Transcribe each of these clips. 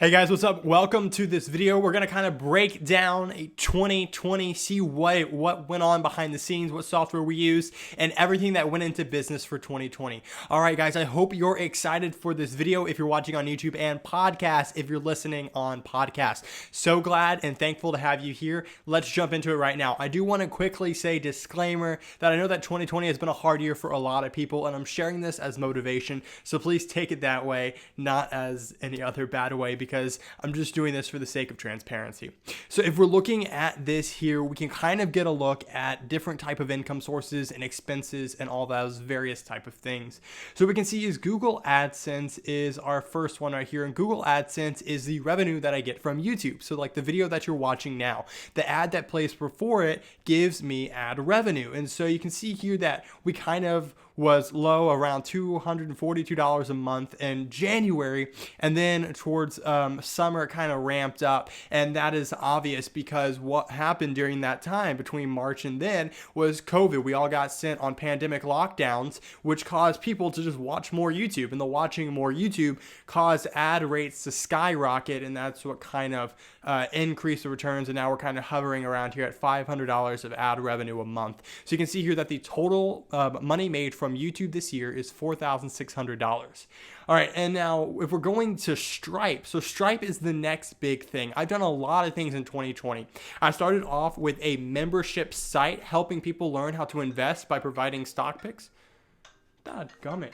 Hey guys, what's up? Welcome to this video. We're going to kind of break down a 2020, see what went on behind the scenes, what software we used, and everything that went into business for 2020. All right, guys, I hope you're excited for this video if you're watching on YouTube and podcast if you're listening on podcast. So glad and thankful to have you here. Let's jump into it right now. I do want to quickly say disclaimer that I know that 2020 has been a hard year for a lot of people, and I'm sharing this as motivation. So please take it that way, not as any other bad way, because I'm just doing this for the sake of transparency. So if we're looking at this here, we can kind of get a look at different type of income sources and expenses and all those various type of things. So we can see is Google AdSense is our first one right here. And Google AdSense is the revenue that I get from YouTube. So like the video that you're watching now, the ad that plays before it gives me ad revenue. And so you can see here that we kind of was low around $242 a month in January, and then towards summer it kind of ramped up, and that is obvious because what happened during that time between March and then was COVID. We all got sent on pandemic lockdowns, which caused people to just watch more YouTube, and the watching more YouTube caused ad rates to skyrocket, and that's what kind of increased the returns, and now we're kind of hovering around here at $500 of ad revenue a month. So you can see here that the total money made from YouTube this year is $4,600. All right, and now if we're going to Stripe, so Stripe is the next big thing. I've done a lot of things in 2020. I started off with a membership site helping people learn how to invest by providing stock picks. Dadgummit.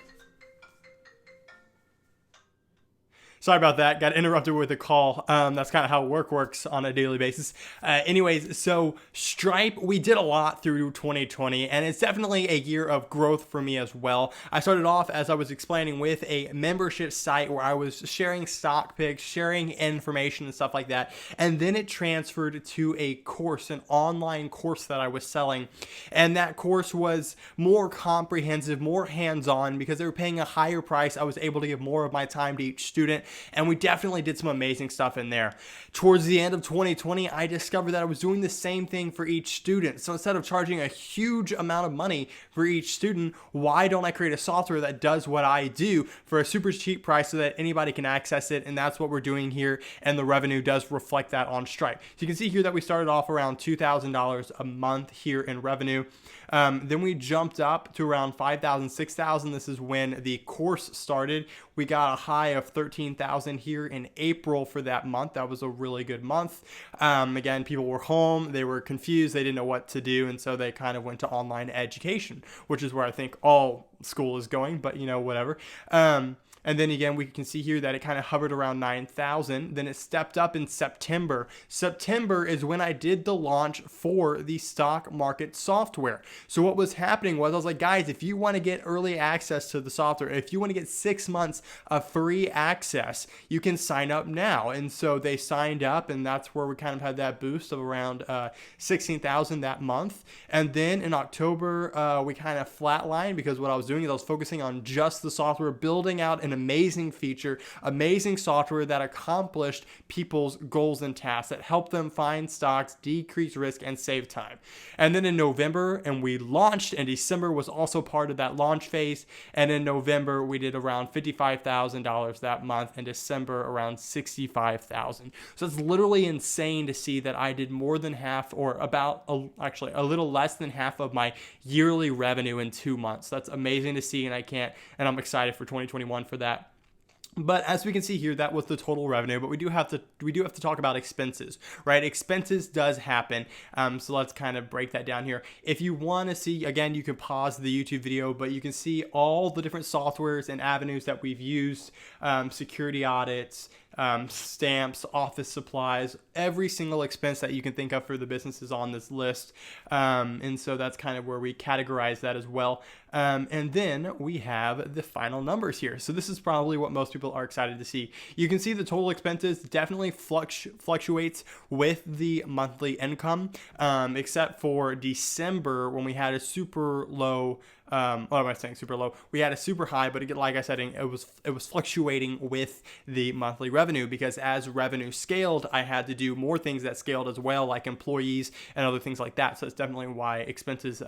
Sorry about that. Got interrupted with a call. That's kind of how work works on a daily basis. Anyways, so Stripe, we did a lot through 2020, and it's definitely a year of growth for me as well. I started off, as I was explaining, with a membership site where I was sharing stock picks, sharing information and stuff like that. And then it transferred to a course, an online course that I was selling. And that course was more comprehensive, more hands-on, because they were paying a higher price. I was able to give more of my time to each student. And we definitely did some amazing stuff in there. Towards the end of 2020, I discovered that I was doing the same thing for each student. So instead of charging a huge amount of money for each student, why don't I create a software that does what I do for a super cheap price so that anybody can access it? And that's what we're doing here. And the revenue does reflect that on Stripe. So you can see here that we started off around $2,000 a month here in revenue. Then we jumped up to around $5,000, $6,000. This is when the course started. We got a high of $13,000 here in April for that month. That was a really good month. Again, people were home, they were confused, they didn't know what to do, and so they kind of went to online education, which is where I think all school is going, but whatever. And then again, we can see here that it kind of hovered around 9,000. Then it stepped up in September. September is when I did the launch for the stock market software. So what was happening was I was like, guys, if you want to get early access to the software, if you want to get 6 months of free access, you can sign up now. And so they signed up, and that's where we kind of had that boost of around 16,000 that month. And then in October, we kind of flatlined because what I was doing is I was focusing on just the software, building out an amazing feature, amazing software that accomplished people's goals and tasks, that helped them find stocks, decrease risk, and save time. And then in November, and we launched, and December was also part of that launch phase. And in November, we did around $55,000 that month, and December around $65,000. So it's literally insane to see that I did more than half, or about actually a little less than half of my yearly revenue in 2 months. That's amazing to see, and I'm excited for 2021 for that. But as we can see here, that was the total revenue, but we do have to talk about expenses, right? Expenses does happen. So let's kind of break that down here. If you want to see, again, you can pause the YouTube video, but you can see all the different softwares and avenues that we've used, security audits, stamps, office supplies, every single expense that you can think of for the businesses on this list. And so that's kind of where we categorize that as well. And then we have the final numbers here. So this is probably what most people are excited to see. You can see the total expenses definitely fluctuates with the monthly income, except for December when we had a super low what am I saying? Super low. We had a super high, but again, like I said, it was fluctuating with the monthly revenue because as revenue scaled, I had to do more things that scaled as well, like employees and other things like that. So it's definitely why expenses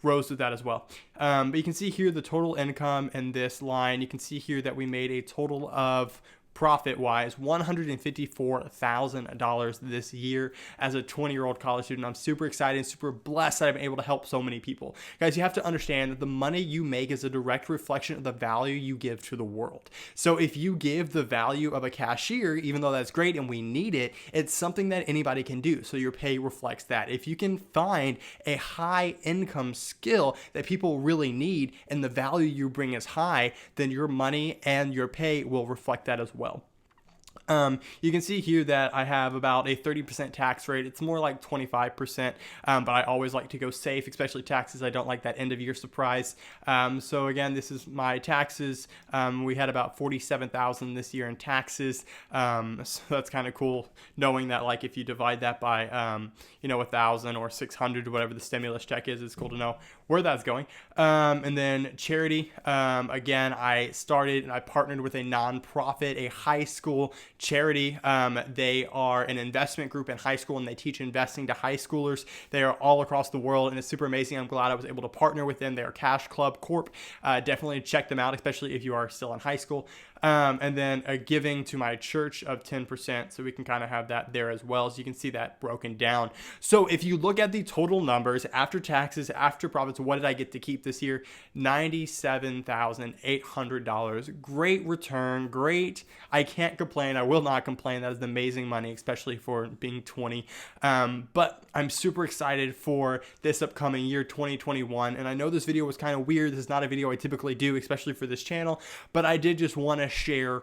rose with that as well. But you can see here the total income in this line. You can see here that we made a total of profit wise, $154,000 this year as a 20-year-old college student. I'm super excited, super blessed that I'm able to help so many people. Guys, you have to understand that the money you make is a direct reflection of the value you give to the world. So if you give the value of a cashier, even though that's great and we need it, it's something that anybody can do. So your pay reflects that. If you can find a high income skill that people really need and the value you bring is high, then your money and your pay will reflect that as well. You can see here that I have about a 30% tax rate. It's more like 25%, but I always like to go safe, especially taxes. I don't like that end of year surprise. So again, this is my taxes. We had about $47,000 this year in taxes. So that's kind of cool knowing that, like, if you divide that by, 1,000 or 600, whatever the stimulus check is, it's cool to know where that's going. And then charity, again, I started and I partnered with a nonprofit, a high school charity. They are an investment group in high school and they teach investing to high schoolers. They are all across the world and it's super amazing. I'm glad I was able to partner with them. They are Cash Club Corp. Definitely check them out, especially if you are still in high school. And then a giving to my church of 10%. So we can kind of have that there as well. So you can see that broken down. So if you look at the total numbers after taxes, after profits, what did I get to keep this year? $97,800. Great return. Great. I can't complain. I will not complain. That is amazing money, especially for being 20. But I'm super excited for this upcoming year, 2021. And I know this video was kind of weird. This is not a video I typically do, especially for this channel, but I did just want to share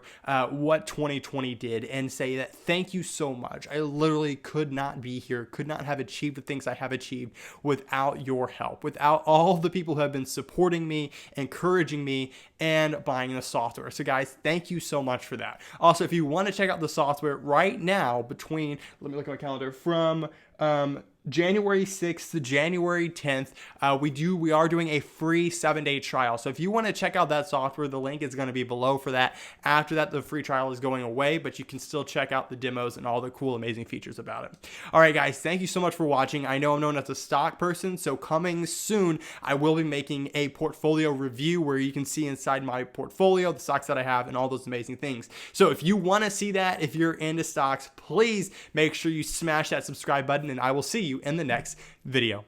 what 2020 did and say that thank you so much. I literally could not be here, could not have achieved the things I have achieved without your help, without all the people who have been supporting me, encouraging me, and buying the software. So guys, thank you so much for that. Also, if you want to check out the software right now between, let me look at my calendar, from January 6th to January 10th, we are doing a free 7-day trial. So if you want to check out that software, the link is going to be below for that. After that, the free trial is going away, but you can still check out the demos and all the cool, amazing features about it. All right, guys, thank you so much for watching. I know I'm known as a stock person, so coming soon, I will be making a portfolio review where you can see inside my portfolio, the stocks that I have and all those amazing things. So if you want to see that, if you're into stocks, please make sure you smash that subscribe button and I will see you in the next video.